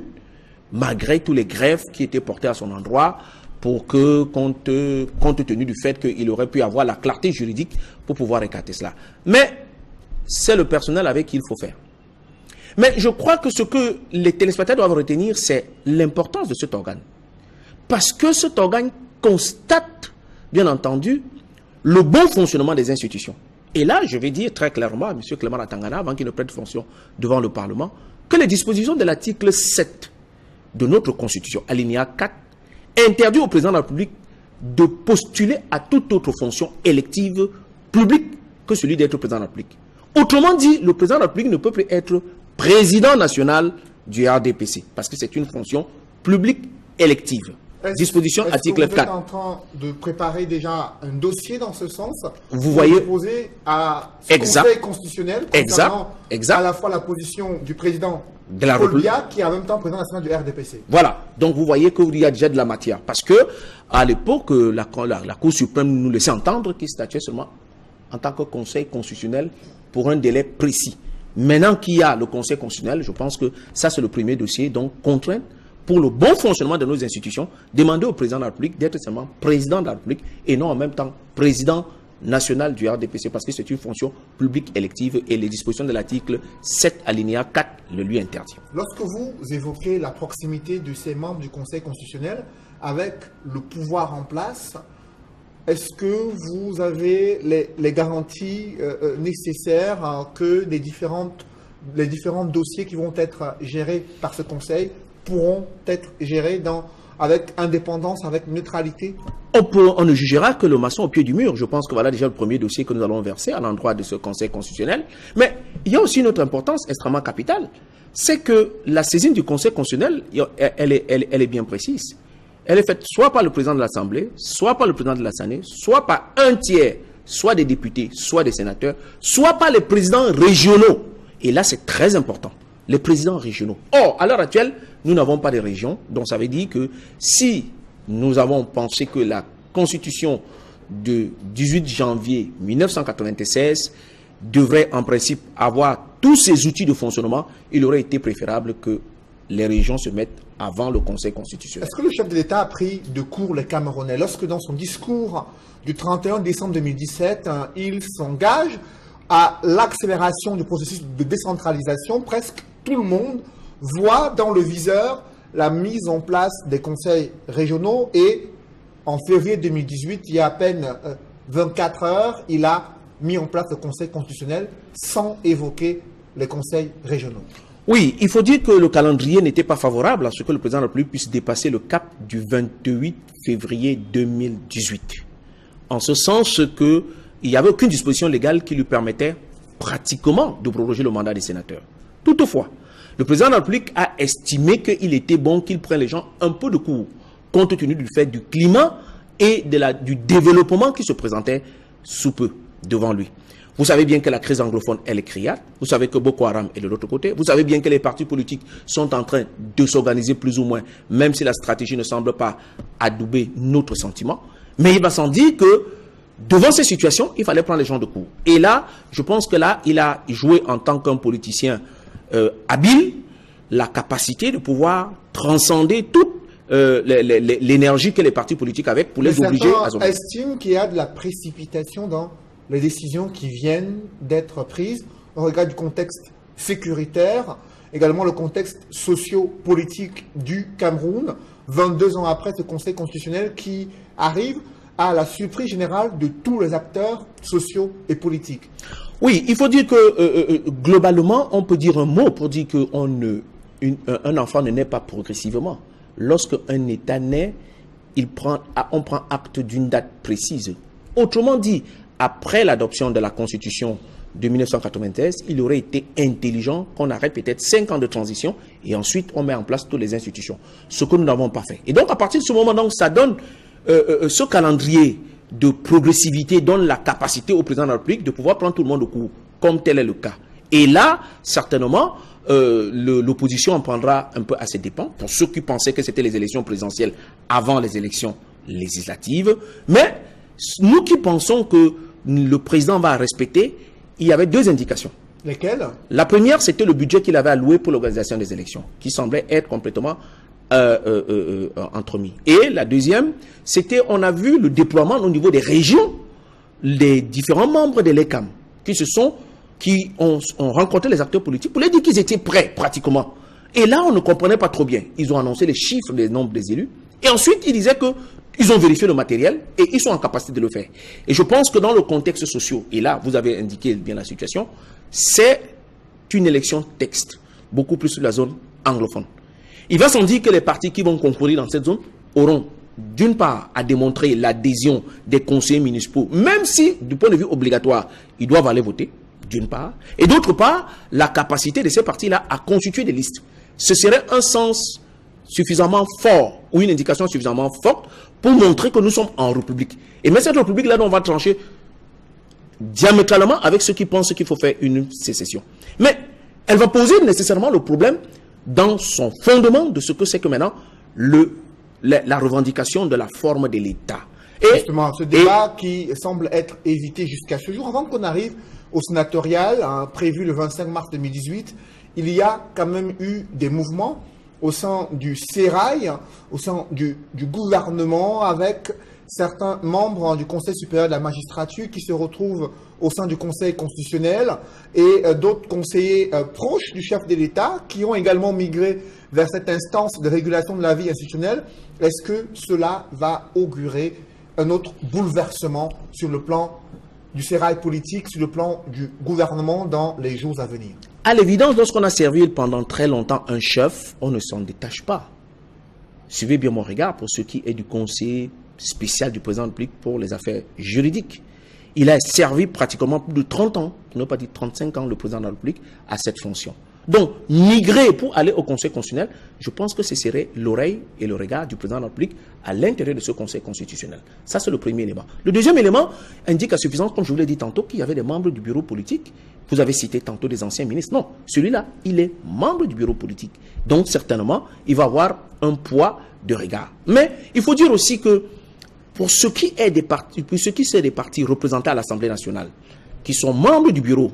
malgré tous les greffes qui étaient portés à son endroit, pour que, compte tenu du fait qu'il aurait pu avoir la clarté juridique pour pouvoir écarter cela. Mais c'est le personnel avec qui il faut faire. Mais je crois que ce que les téléspectateurs doivent retenir, c'est l'importance de cet organe. Parce que cet organe constate, bien entendu, le bon fonctionnement des institutions. Et là, je vais dire très clairement à M. Clément Tangana, avant qu'il ne prête fonction devant le Parlement, que les dispositions de l'article 7 de notre Constitution, alinéa 4, interdit au président de la République de postuler à toute autre fonction élective publique que celui d'être président de la République. Autrement dit, le président de la République ne peut plus être président national du RDPC, parce que c'est une fonction publique élective. Disposition article 4. Vous êtes en train de préparer déjà un dossier dans ce sens. Vous voyez, déposer à ce Conseil constitutionnel concernant à la fois la position du président de la Paul Biya, qui est en même temps président national du RDPC. Voilà. Donc vous voyez qu'il y a déjà de la matière. Parce que à l'époque, la Cour suprême nous laissait entendre qu'il statuait seulement en tant que Conseil constitutionnel pour un délai précis. Maintenant qu'il y a le Conseil constitutionnel, je pense que ça c'est le premier dossier, donc contrainte pour le bon fonctionnement de nos institutions, demander au président de la République d'être seulement président de la République et non en même temps président national du RDPC, parce que c'est une fonction publique élective et les dispositions de l'article 7 alinéa 4 le lui interdit. Lorsque vous évoquez la proximité de ces membres du Conseil constitutionnel avec le pouvoir en place, est-ce que vous avez les garanties nécessaires que les différents dossiers qui vont être gérés par ce Conseil pourront être gérés avec indépendance, avec neutralité? On ne jugera que le maçon au pied du mur. Je pense que voilà déjà le premier dossier que nous allons verser à l'endroit de ce Conseil constitutionnel. Mais il y a aussi une autre importance extrêmement capitale. C'est que la saisine du Conseil constitutionnel, elle est bien précise. Elle est faite soit par le président de l'Assemblée, soit par le président de l'Assemblée, soit par un tiers, soit des députés, soit des sénateurs, soit par les présidents régionaux. Et là, c'est très important. les présidents régionaux. Or, à l'heure actuelle, nous n'avons pas de régions, donc ça veut dire que si nous avons pensé que la Constitution de 18 janvier 1996 devrait en principe avoir tous ces outils de fonctionnement, il aurait été préférable que les régions se mettent avant le Conseil constitutionnel. Est-ce que le chef de l'État a pris de court les Camerounais lorsque dans son discours du 31 décembre 2017, il s'engage à l'accélération du processus de décentralisation? Presque tout le monde voit dans le viseur la mise en place des conseils régionaux et en février 2018, il y a à peine 24 heures, il a mis en place le Conseil constitutionnel sans évoquer les conseils régionaux. Oui, il faut dire que le calendrier n'était pas favorable à ce que le président de la République puisse dépasser le cap du 28 février 2018. En ce sens qu'il n'y avait aucune disposition légale qui lui permettait pratiquement de proroger le mandat des sénateurs. Toutefois, le président de la République a estimé qu'il était bon qu'il prenne les gens un peu de court, compte tenu du fait du climat et du développement qui se présentait sous peu devant lui. Vous savez bien que la crise anglophone, elle est criarde. Vous savez que Boko Haram est de l'autre côté. Vous savez bien que les partis politiques sont en train de s'organiser plus ou moins, même si la stratégie ne semble pas adouber notre sentiment. Mais il va sans dire que devant ces situations, il fallait prendre les gens de court. Et là, je pense que là, il a joué en tant qu'un politicien habile, la capacité de pouvoir transcender toute l'énergie que les partis politiques avaient pour les obliger à certains estiment qu'il y a de la précipitation dans les décisions qui viennent d'être prises au regard du contexte sécuritaire, également le contexte socio-politique du Cameroun, 22 ans après ce Conseil constitutionnel qui arrive à la surprise générale de tous les acteurs sociaux et politiques. Oui, il faut dire que globalement, on peut dire un mot pour dire qu'un enfant ne naît pas progressivement. Lorsqu'un État naît, on prend acte d'une date précise. Autrement dit, après l'adoption de la Constitution de 1993, il aurait été intelligent qu'on arrête peut-être 5 ans de transition et ensuite on met en place toutes les institutions. Ce que nous n'avons pas fait. Et donc à partir de ce moment, donc, ça donne ce calendrier de progressivité donne la capacité au président de la République de pouvoir prendre tout le monde au coup, comme tel est le cas. Et là, certainement, l'opposition en prendra un peu à ses dépens, pour ceux qui pensaient que c'était les élections présidentielles avant les élections législatives. Mais nous qui pensons que le président va respecter, il y avait 2 indications. Lesquelles? La première, c'était le budget qu'il avait alloué pour l'organisation des élections, qui semblait être complètement entremis. Et la deuxième, c'était, on a vu le déploiement au niveau des régions, les différents membres de l'ECAM, qui ont rencontré les acteurs politiques pour leur dire qu'ils étaient prêts, pratiquement. Et là, on ne comprenait pas trop bien. Ils ont annoncé les chiffres des nombres des élus. Et ensuite, ils disaient qu'ils ont vérifié le matériel et ils sont en capacité de le faire. Et je pense que dans le contexte social, et là, vous avez indiqué bien la situation, c'est une élection texte, beaucoup plus sur la zone anglophone. Il va sans dire que les partis qui vont concourir dans cette zone auront, d'une part, à démontrer l'adhésion des conseillers municipaux, même si, du point de vue obligatoire, ils doivent aller voter, d'une part, et d'autre part, la capacité de ces partis-là à constituer des listes. Ce serait un sens suffisamment fort, ou une indication suffisamment forte, pour montrer que nous sommes en République. Et mais cette République-là, on va trancher diamétralement avec ceux qui pensent qu'il faut faire une sécession. Mais elle va poser nécessairement le problème dans son fondement de ce que c'est que maintenant la revendication de la forme de l'État. Et justement, ce débat qui semble être évité jusqu'à ce jour, avant qu'on arrive au sénatorial, prévu le 25 mars 2018, il y a quand même eu des mouvements au sein du Sérail, au sein du gouvernement, avec certains membres du Conseil supérieur de la magistrature qui se retrouvent au sein du Conseil constitutionnel et d'autres conseillers proches du chef de l'État qui ont également migré vers cette instance de régulation de la vie institutionnelle. Est-ce que cela va augurer un autre bouleversement sur le plan du sérail politique, sur le plan du gouvernement dans les jours à venir? À l'évidence, lorsqu'on a servi pendant très longtemps un chef, on ne s'en détache pas. Suivez bien mon regard pour ce qui est du conseil spécial du président de la République pour les affaires juridiques. Il a servi pratiquement plus de 30 ans, pour ne pas dire 35 ans, le président de la République à cette fonction. Donc, migrer pour aller au Conseil constitutionnel, je pense que ce serait l'oreille et le regard du président de la République à l'intérieur de ce Conseil constitutionnel. Ça, c'est le premier élément. Le deuxième élément indique à suffisance, comme je vous l'ai dit tantôt, qu'il y avait des membres du bureau politique Vous avez cité tantôt des anciens ministres. Non, celui-là, il est membre du bureau politique. Donc, certainement, il va avoir un poids de regard. Mais il faut dire aussi que pour ce qui est des partis représentés à l'Assemblée nationale, qui sont membres du bureau,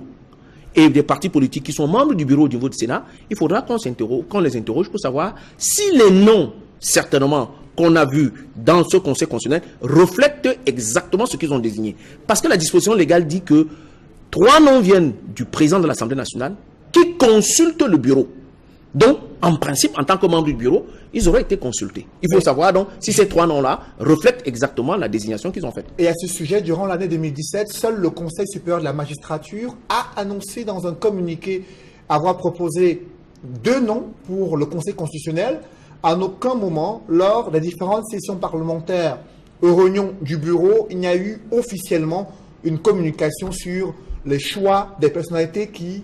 et des partis politiques qui sont membres du bureau au niveau du Sénat, il faudra qu'on les interroge pour savoir si les noms, certainement, qu'on a vus dans ce Conseil constitutionnel reflètent exactement ce qu'ils ont désigné. Parce que la disposition légale dit que 3 noms viennent du président de l'Assemblée nationale qui consulte le bureau. Donc, en principe, en tant que membre du bureau, ils auraient été consultés. Il faut savoir donc si ces 3 noms-là reflètent exactement la désignation qu'ils ont faite. Et à ce sujet, durant l'année 2017, seul le Conseil supérieur de la magistrature a annoncé dans un communiqué avoir proposé 2 noms pour le Conseil constitutionnel. À aucun moment, lors des différentes sessions parlementaires aux réunions du bureau, il n'y a eu officiellement une communication sur les choix des personnalités qui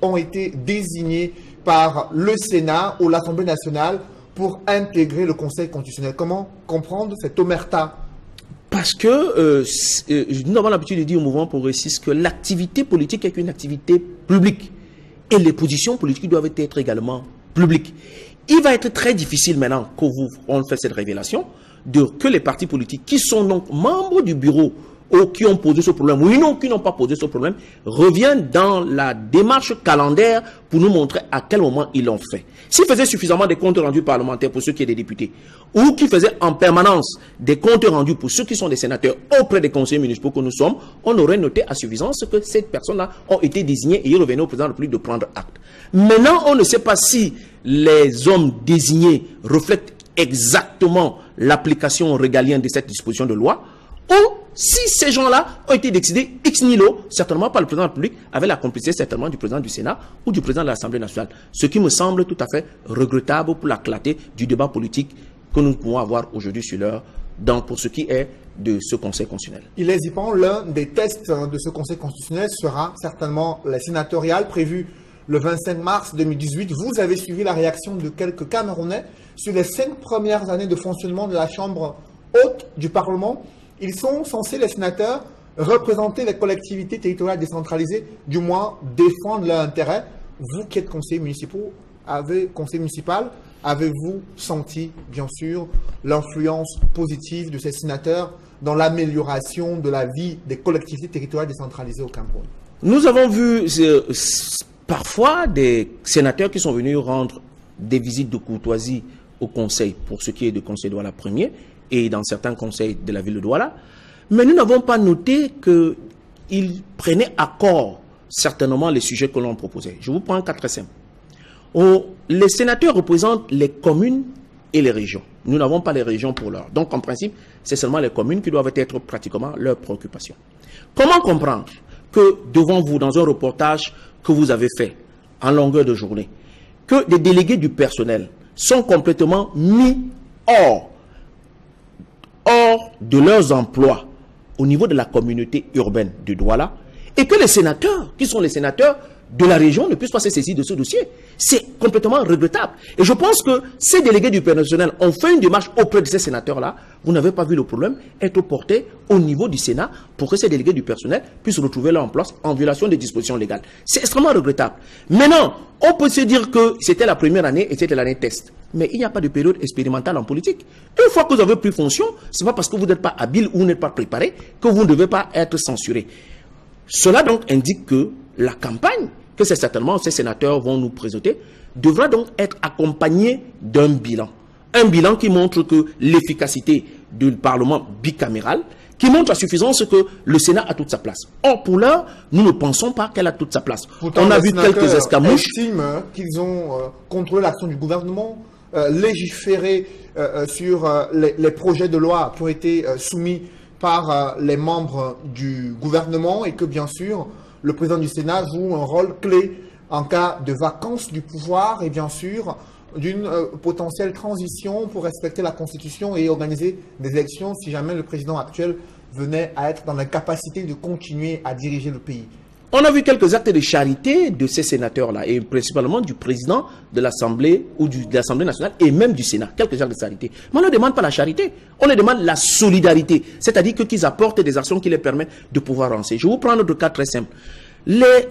ont été désignées par le Sénat ou l'Assemblée nationale pour intégrer le Conseil constitutionnel. Comment comprendre cette omerta? Parce que nous avons l'habitude de dire au mouvement progressiste que l'activité politique est une activité publique et les positions politiques doivent être également publiques. Il va être très difficile maintenant qu'on fait cette révélation que les partis politiques qui sont donc membres du bureau ou qui ont posé ce problème, ou non, qui n'ont pas posé ce problème, reviennent dans la démarche calendaire pour nous montrer à quel moment ils l'ont fait. S'ils faisaient suffisamment des comptes rendus parlementaires pour ceux qui sont des députés, ou qui faisaient en permanence des comptes rendus pour ceux qui sont des sénateurs auprès des conseillers municipaux que nous sommes, on aurait noté à suffisance que ces personnes-là ont été désignées et il revenait au président de la République de prendre acte. Maintenant, on ne sait pas si les hommes désignés reflètent exactement l'application régalienne de cette disposition de loi, ou si ces gens-là ont été décidés ex nihilo, certainement par le président de la République, avec la complicité certainement du président du Sénat ou du président de l'Assemblée nationale. Ce qui me semble tout à fait regrettable pour la clarté du débat politique que nous pouvons avoir aujourd'hui sur l'heure pour ce qui est de ce Conseil constitutionnel. Il est l'un des tests de ce Conseil constitutionnel sera certainement la sénatoriale prévue le 25 mars 2018. Vous avez suivi la réaction de quelques Camerounais sur les 5 premières années de fonctionnement de la Chambre haute du Parlement. Ils sont censés, les sénateurs, représenter les collectivités territoriales décentralisées, du moins défendre leurs intérêts. Vous qui êtes conseiller municipal, avez-vous senti, bien sûr, l'influence positive de ces sénateurs dans l'amélioration de la vie des collectivités territoriales décentralisées au Cameroun? Nous avons vu parfois des sénateurs qui sont venus rendre des visites de courtoisie au Conseil, pour ce qui est du Conseil Douala Premier, et dans certains conseils de la ville de Douala, mais nous n'avons pas noté qu'ils prenaient à corps certainement les sujets que l'on proposait. Je vous prends un cas très simple. Les sénateurs représentent les communes et les régions. Nous n'avons pas les régions pour l'heure. Donc, en principe, c'est seulement les communes qui doivent être pratiquement leurs préoccupations. Comment comprendre que devant vous, dans un reportage que vous avez fait en longueur de journée, que des délégués du personnel sont complètement mis hors de leurs emplois au niveau de la communauté urbaine de Douala, et que les sénateurs, qui sont les sénateurs de la région, ne puissent pas se saisir de ce dossier? C'est complètement regrettable. Et je pense que ces délégués du personnel ont fait une démarche auprès de ces sénateurs-là. Vous n'avez pas vu le problème être porté au niveau du Sénat pour que ces délégués du personnel puissent retrouver leur emploi en violation des dispositions légales. C'est extrêmement regrettable. Maintenant, on peut se dire que c'était la première année et c'était l'année test. Mais il n'y a pas de période expérimentale en politique. Une fois que vous avez pris fonction, ce n'est pas parce que vous n'êtes pas habile ou vous n'êtes pas préparé que vous ne devez pas être censuré. Cela donc indique que la campagne que c'est certainement ces sénateurs vont nous présenter devra donc être accompagnée d'un bilan. Un bilan qui montre que l'efficacité du Parlement bicaméral, qui montre à suffisance que le Sénat a toute sa place. Or, pour l'heure, nous ne pensons pas qu'elle a toute sa place. Pourtant, on a vu quelques escamouches. Ils estiment qu'ils ont contrôlé l'action du gouvernement, légiféré sur les projets de loi qui ont été soumis par les membres du gouvernement et que, bien sûr, le président du Sénat joue un rôle clé en cas de vacance du pouvoir et bien sûr d'une potentielle transition pour respecter la Constitution et organiser des élections si jamais le président actuel venait à être dans la capacité de continuer à diriger le pays. On a vu quelques actes de charité de ces sénateurs-là, et principalement du président de l'Assemblée ou de l'Assemblée nationale et même du Sénat. Quelques actes de charité. Mais on ne demande pas la charité, on leur demande la solidarité. C'est-à-dire qu'ils apportent des actions qui les permettent de pouvoir avancer. Je vais vous prendre un cas très simple. Les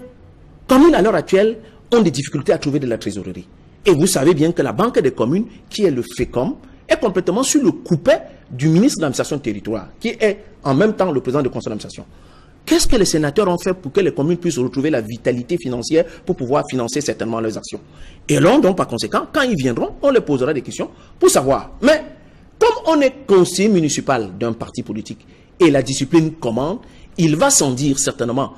communes à l'heure actuelle ont des difficultés à trouver de la trésorerie. Et vous savez bien que la Banque des communes, qui est le FECOM, est complètement sur le coupé du ministre de l'administration territoriale, qui est en même temps le président du conseil d'administration. Qu'est-ce que les sénateurs ont fait pour que les communes puissent retrouver la vitalité financière pour pouvoir financer certainement leurs actions? Et là, donc, par conséquent, quand ils viendront, on leur posera des questions pour savoir. Mais, comme on est conseiller municipal d'un parti politique et la discipline commande, il va sans dire certainement,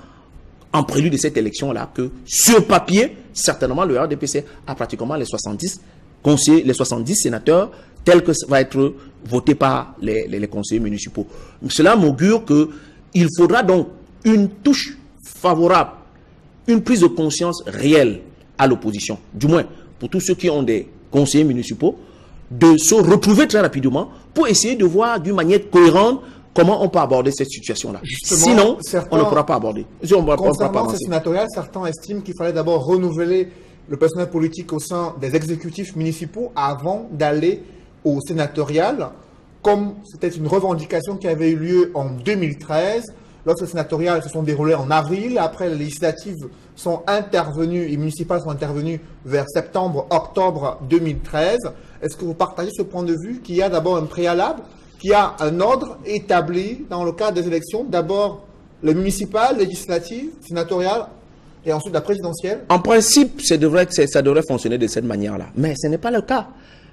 en prélude de cette élection-là, que sur papier, certainement, le RDPC a pratiquement les 70 conseillers, les 70 sénateurs, tels que ça va être voté par les conseillers municipaux. Cela m'augure qu'il faudra donc une touche favorable, une prise de conscience réelle à l'opposition, du moins pour tous ceux qui ont des conseillers municipaux, de se retrouver très rapidement pour essayer de voir d'une manière cohérente comment on peut aborder cette situation-là. Sinon, on ne pourra pas aborder. Concernant ces sénatoriales, certains estiment qu'il fallait d'abord renouveler le personnel politique au sein des exécutifs municipaux avant d'aller au sénatorial, comme c'était une revendication qui avait eu lieu en 2013. Lorsque les sénatoriales se sont déroulées en avril, après les législatives sont intervenues, les municipales sont intervenues vers septembre, octobre 2013. Est-ce que vous partagez ce point de vue qu'il y a d'abord un préalable, qu'il y a un ordre établi dans le cadre des élections, d'abord les municipales, législatives, sénatoriales, et ensuite la présidentielle? En principe, ça devrait fonctionner de cette manière-là. Mais ce n'est pas le cas.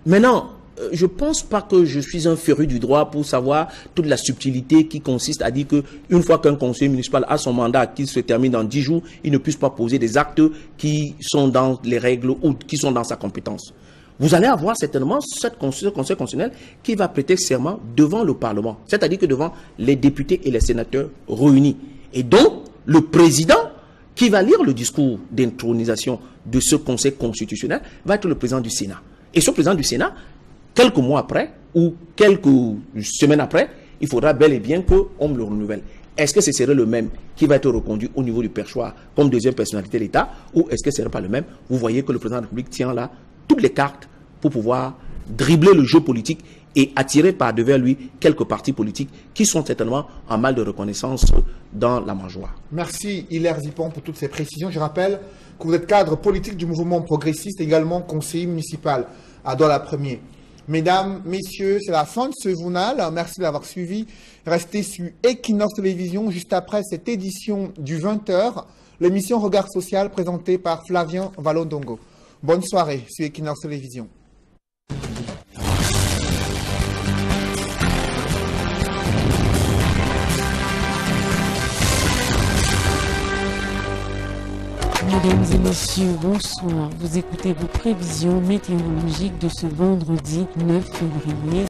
Maintenant, je ne pense pas que je suis un féru du droit pour savoir toute la subtilité qui consiste à dire qu'une fois qu'un conseiller municipal a son mandat qui se termine dans 10 jours, il ne puisse pas poser des actes qui sont dans les règles ou qui sont dans sa compétence. Vous allez avoir certainement ce conseil constitutionnel qui va prêter serment devant le Parlement, c'est-à-dire que devant les députés et les sénateurs réunis. Et donc, le président qui va lire le discours d'intronisation de ce conseil constitutionnel va être le président du Sénat. Et ce président du Sénat, quelques mois après ou quelques semaines après, il faudra bel et bien qu'on le renouvelle. Est-ce que ce serait le même qui va être reconduit au niveau du perchoir comme deuxième personnalité de l'État, ou est-ce que ce ne serait pas le même? Vous voyez que le président de la République tient là toutes les cartes pour pouvoir dribbler le jeu politique et attirer par devers lui quelques partis politiques qui sont certainement en mal de reconnaissance dans la mangeoire. Merci Hilaire Zipon pour toutes ces précisions. Je rappelle que vous êtes cadre politique du mouvement progressiste, également conseiller municipal à Douala-Premier. Mesdames, messieurs, c'est la fin de ce journal. Merci de l'avoir suivi. Restez sur Equinox Télévision juste après cette édition du 20h, l'émission Regard Social présentée par Flavien Valodongo. Bonne soirée sur Equinox Télévision. Mesdames et messieurs, bonsoir. Vous écoutez vos prévisions météorologiques de ce vendredi 9 février.